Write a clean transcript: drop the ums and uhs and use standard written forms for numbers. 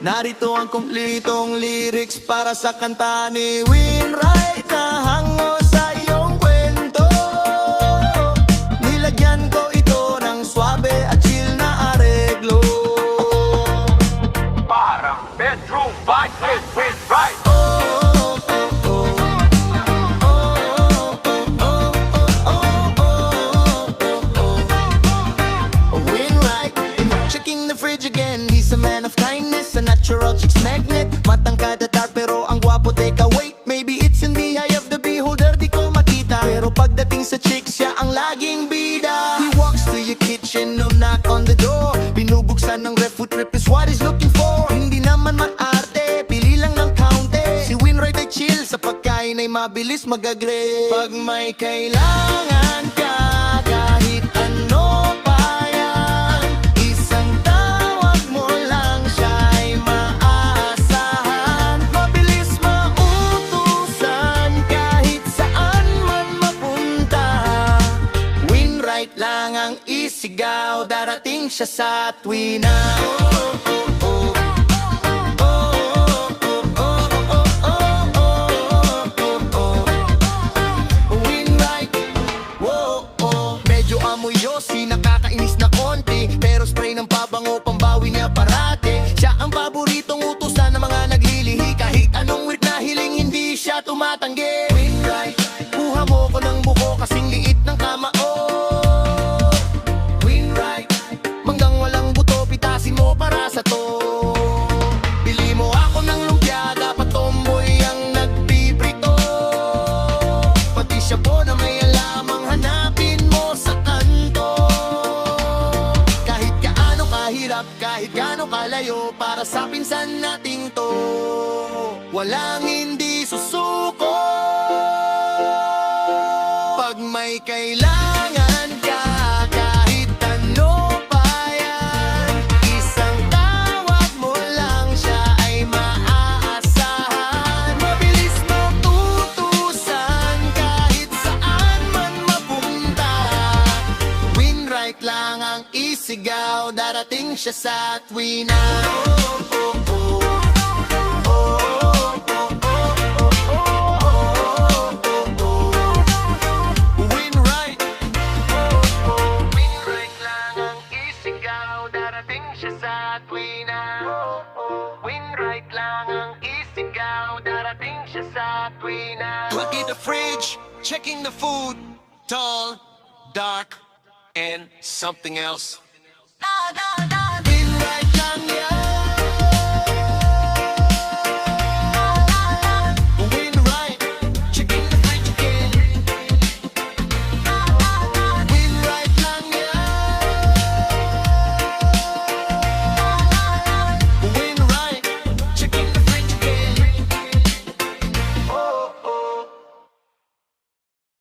Narito ang kumplitong lyrics para sa kanta ni Winright na hango sa iyong kwento. Nilagyan ko ito ng swabe at chill na areglo. Parang bedroom vibe with Winright. Winright, checking the fridge again. He's a man of kindness, a natural chick's magnet. Matangkad at dark pero ang gwapo, teka wait. Maybe it's in the eye of the beholder, di ko makita. Pero pagdating sa chick, siya ang laging bida. He walks to your kitchen, no knock on the door. Binubuksan ng ref, food trip is what he's looking for. Hindi naman maarte, pili lang ng kaunti. Si Winright ay chill, sa pagkain ay mabilis mag-agree. Pag may kailangan ka, kahit ano pa yan, isang tawag mo lang siya ay maaasahan. Mabilis mautusan kahit saan man mapunta. Winright lang ang isigaw, darating siya sa tuwina. Winright, medyo amoy yosi, nakakainis na konti. Pero spray ng pabango, pambawi niya parate. Siya ang paboritong utusan ng mga naglilihi. Kahit anong weird na hiling, hindi siya tumatanggi. Winright, kuha mo ko ng buko kasing liit ng kamao. Winright, manggang walang buto, pitasin mo para sa to. Bili mo ako ng lumpia, dapat tomboy ang nagpiprito. Pati siya po na may alamang hanapin mo sa kanto. Kahit gaano kahirap, kahit gaano kalayo, para sa pinsan nating to, walang hindi susuko. Pag may kailangan ka, kahit ano pa yan, isang tawag mo lang siya ay maaasahan. Mabilis matutusan kahit saan man mapunta. Winright lang ang isigaw, darating siya sa tuwina. Winright, Winright lang ang isigaw, darating siya sa tuwina. Winright lang ang isigaw, darating siya sa tuwina. Look at the fridge, checking the food. Tall, dark, and something else. Da, da, da.